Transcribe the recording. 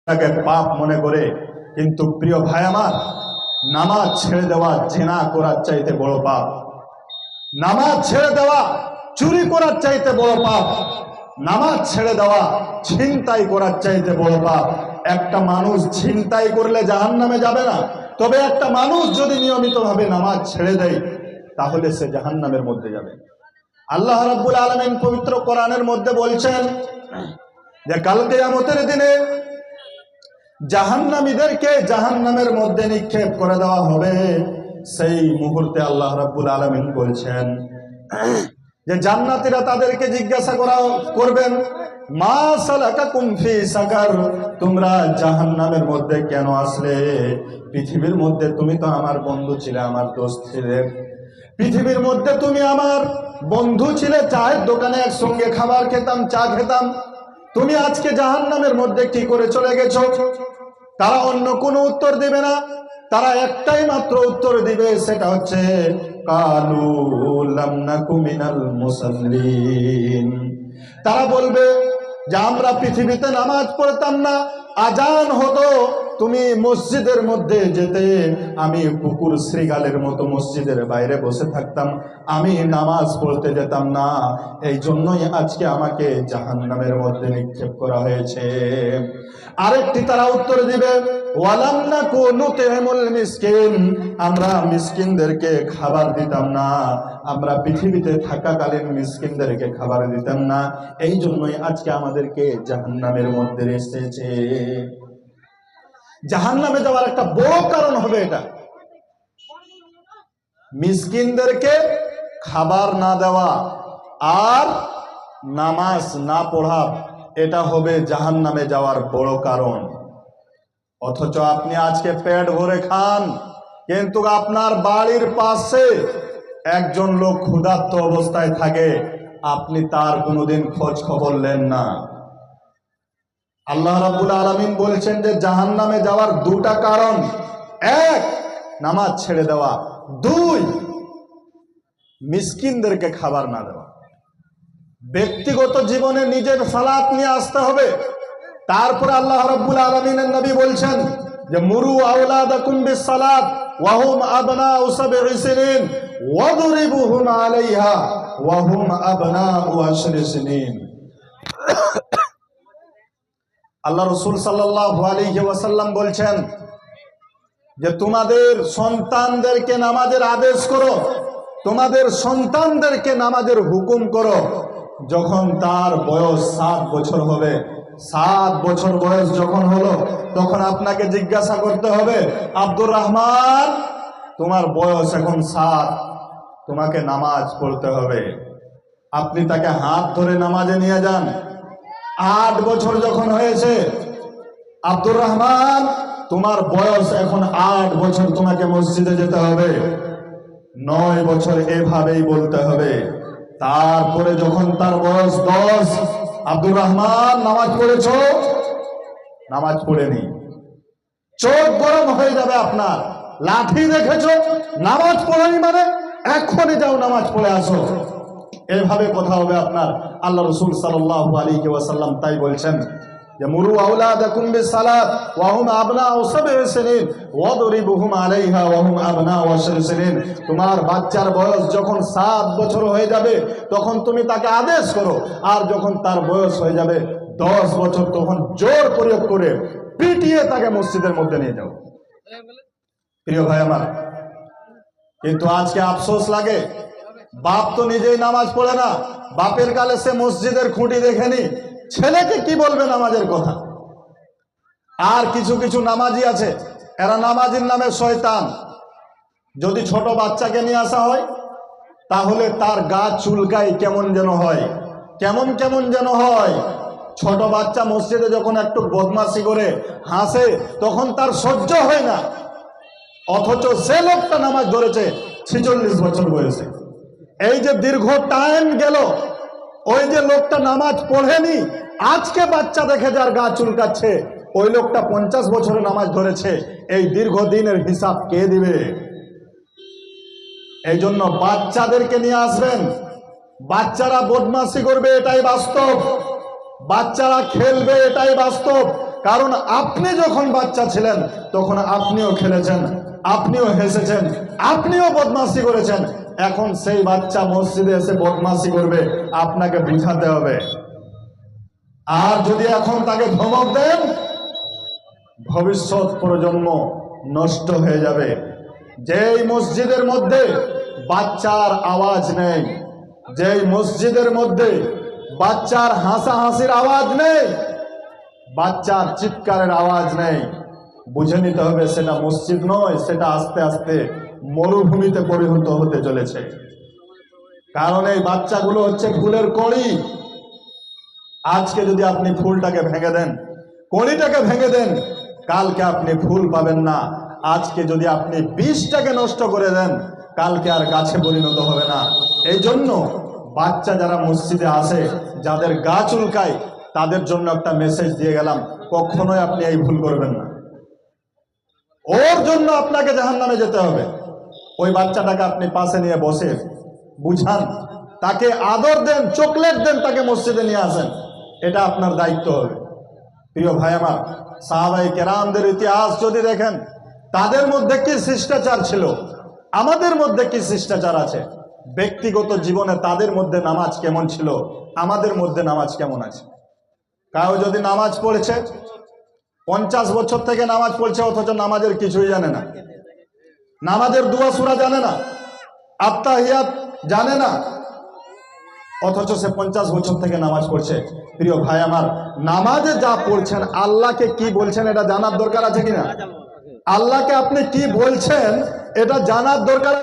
তাকে পাপ মনে করে। কিন্তু প্রিয় ভাই আমার, নামাজ ছেড়ে দেওয়া জিনা করার চাইতে বড় পাপ, নামাজ ছেড়ে দেওয়া চুরি করার চাইতে বড় পাপ, নামাজ ছেড়ে দেওয়া ছিনতাই করার চাইতে বড় পাপ। একটা মানুষ ছিনতাই করলে জাহান্নামে যাবে না, তবে একটা মানুষ যদি নিয়মিতভাবে নামাজ ছেড়ে দেয় তাহলে সে জাহান্নামের মধ্যে যাবে। আল্লাহ রাব্বুল আলামিন পবিত্র কোরআনের মধ্যে বলছেন যে কাল কিয়ামতের দিনে জাহান্নামীদেরকে জাহান্নামের মধ্যে নিক্ষেপ করে দেওয়া হবে। সেই মুহূর্তে আল্লাহ রাব্বুল আলামিন বলছেন যে জান্নাতীরা তাদেরকে জিজ্ঞাসা করবেন, মা সালাকাকুম ফি সাকার, তোমরা জাহান্নামের মধ্যে কেন আসলে? পৃথিবীর মধ্যে তুমি তো আমার বন্ধু ছিলে, আমার দোস্ত ছিলে, পৃথিবীর মধ্যে তুমি আমার বন্ধু ছিলে, চায়ের দোকানে একসঙ্গে খাবার খেতাম, চা খেতাম, তুমি আজকে জাহান্নামের মধ্যে কি করে চলে গেছো? তারা অন্য কোনো উত্তর দিবে না, তারা একটাই মাত্র উত্তর দিবে, সেটা হচ্ছে কালু লাম নাকু মিনাল মুসাল্লিন। তারা বলবে যে আমরা পৃথিবীতে নামাজ পড়তাম না, আজান হতো তুমি মসজিদের মধ্যে যেতে, আমি কুকুর শ্রীগালের মতো মসজিদের বাইরে বসে থাকতাম, আমি নামাজ পড়তে যেতাম না, এই জন্যই আজকে আমাকে জাহান্নামের মধ্যে নিক্ষেপ করা হয়েছে। আরেকটি তারা উত্তর দিবে, ওয়ালাম নাকু নুতিমুল মিসকিন, আমরা মিসকিনদেরকে খাবার দিতাম না, আমরা পৃথিবীতে থাকাকালীন মিসকিনদেরকে খাবার দিতাম না, এই জন্যই আজকে আমাদেরকে জাহান্নামের মধ্যে এসেছে। জাহান্নামে যাওয়ার একটা বড় কারণ হবে এটা, মিসকিনদেরকে খাবার না দেওয়া আর নামাজ না পড়া, এটা হবে জাহান্নামে যাওয়ার বড় কারণ। অথচ আপনি আজকে পেট ভরে খান, কিন্তু আপনার বাড়ির পাশে একজন লোক ক্ষুধার্ত অবস্থায় থাকে, আপনি তার কোনোদিন খোঁজ খবর নেন না। আল্লাহ রাব্বুল আলামিন বলছেন যে জাহান্নামে যাওয়ার দুটা কারণ, এক নামাজ ছেড়ে দেওয়া, দুই মিসকিনদেরকে খাবার না দেওয়া। ব্যক্তিগত জীবনে নিজের সালাত নিয়ে আসতে হবে। তারপরে আল্লাহ রাব্বুল আলামিনের নবী বলছেন যে মুরু আওলাদাকুম বিসসালাত ওয়া হুম আবনাউ সাবঈ সিনিন ওয়াদরিবুহুম আলাইহা ওয়া হুম আবনাউ আশরি সিনিন। আল্লাহ রাসূল সাল্লাল্লাহু আলাইহি ওয়াসাল্লাম বলছেন যে তোমাদের সন্তানদেরকে নামাজের আদেশ করো, তোমাদের সন্তানদেরকে নামাজের হুকুম করো যখন তার বয়স 7 বছর হবে। 7 বছর বয়স যখন হলো তখন আপনাকে জিজ্ঞাসা করতে হবে, আব্দুর রহমান তোমার বয়স এখন 7, তোমাকে নামাজ পড়তে হবে। আপনি তাকে হাত ধরে নামাজে নিয়ে যান। 8 বছর যখন হয়েছে, আব্দুর রহমান তোমার বয়স এখন 8 বছর, তোমাকে মসজিদে যেতে হবে। 9 বছর এভাবেই বলতে হবে। তারপরে যখন তার বয়স 10, আব্দুর রহমান নামাজ পড়েছো? নামাজ পড়েনি। চোখ গরম হয়ে যাবে আপনার, লাঠি দেখেছো, নামাজ পড়েনি মানে এখনই যাও নামাজ পড়ে আসো, এভাবে কথা হবে আপনার। আল্লাহ রাসূল সাল্লাল্লাহু আলাইহি ওয়াসাল্লাম তাই বলছেন যে মুরু আওলাদাকুম বিসসালাত ওয়া হুম আবনাউ সাবঈ সিনিন ওয়াদরিবুহুম আলাইহা ওয়া হুম আবনাউ আশরি সিনিন। তোমার বাচ্চার বয়স যখন 7 বছর হয়ে যাবে তখন তুমি তাকে আদেশ করো, আর যখন তার বয়স হয়ে যাবে 10 বছর তখন জোর প্রয়োগ করে পিটিয়ে তাকে মসজিদের মধ্যে নিয়ে যাও। প্রিয় ভাই আমার, কিন্তু আজকে আফসোস লাগে, বাপ তো নিজেই নামাজ পড়ে না, বাপের কালে সে মসজিদের খুঁটি দেখেনি, ছেলেকে কি বলবে নামাজের কথা। আর কিছু কিছু নামাজি আছে, এরা নামাজির নামে শয়তান। যদি ছোট বাচ্চাকে নিয়ে আসা হয় তাহলে তার গা চুলকায়, কেমন যেন হয়, কেমন কেমন যেন হয়। ছোট বাচ্চা মসজিদে যখন একটু বদমাশি করে হাসে তখন তার সহ্য হয় না, অথচ সে লোকটা নামাজ ধরেছে 46 বছর বয়সে। এই যে দীর্ঘ টাইম গেল, ওই যে লোকটা নামাজ পড়েনি, আজকে বাচ্চা দেখে যার গা চুলকাচ্ছে, ওই লোকটা 50 বছরে নামাজ ধরেছে, এই দীর্ঘদিনের হিসাব কে দিবে? এই জন্য বাচ্চাদেরকে নিয়ে আসবেন। বাচ্চারা বদমাশি করবে, এটাই বাস্তব, বাচ্চারা খেলবে, এটাই বাস্তব, কারণ আপনি যখন বাচ্চা ছিলেন তখন আপনিও খেলেছেন, আপনিও হেসেছেন, আপনিও বদমাশি করেছেন। এখন সেই বাচ্চা মসজিদে এসে বদমাশি করবে, আপনাকে বুঝাতে হবে। আর যদি এখন তাকে ধমক দেন, ভবিষ্যৎ প্রজন্ম নষ্ট হয়ে যাবে। যেই মসজিদের মধ্যে বাচ্চার আওয়াজ নেই, যেই মসজিদের মধ্যে বাচ্চার হাসাহাসির আওয়াজ নেই, বাচ্চার চিৎকারের আওয়াজ নেই, বুঝে নিতে হবে সেটা মসজিদ নয়, সেটা আস্তে আস্তে মরুভূমিতে পরিণত হতে চলেছে। কারণ এই বাচ্চাগুলো হচ্ছে ফুলের কড়ি। আজকে যদি আপনি ফুলটাকে ভেঙে দেন, কড়িটাকে ভেঙে দেন, কালকে আপনি ফুল পাবেন না। আজকে যদি আপনি বীজটাকে নষ্ট করে দেন, কালকে আর গাছে পরিণত হবে না। এই জন্য বাচ্চা যারা মসজিদে আসে, যাদের গা চুলকায়, তাদের জন্য একটা মেসেজ দিয়ে গেলাম, কখনোই আপনি এই ভুল করবেন না। ওর জন্য আপনাকে জাহান্নামে যেতে হবে। ওই বাচ্চাটাকে আপনি পাশে নিয়ে বসে বুঝান, তাকে আদর দেন, চকলেট দেন, তাকে মসজিদে নিয়ে আসেন। এটা আপনার দায়িত্ব হবে। প্রিয় ভাই আমার, সাহাবায়ে কেরামদের ইতিহাস যদি দেখেন, তাদের মধ্যে কি শিষ্টাচার ছিল, আমাদের মধ্যে কি শিষ্টাচার আছে। ব্যক্তিগত জীবনে তাদের মধ্যে নামাজ কেমন ছিল, আমাদের মধ্যে নামাজ কেমন আছে। কাউ যদি নামাজ পড়েছে, 50 বছর থেকে নামাজ পড়ছে, অথচ নামাজের কিছুই জানে না, নামাজের দুয়া সূরা জানে না, আত্তাহিয়াত জানে না, অথচ সে 50 বছর থেকে নামাজ পড়ছে। প্রিয় ভাই আমার, নামাজে যা পড়ছেন আল্লাহকে কি বলছেন এটা জানার দরকার আছে কিনা? আল্লাহকে আপনি কি বলছেন এটা জানার দরকার।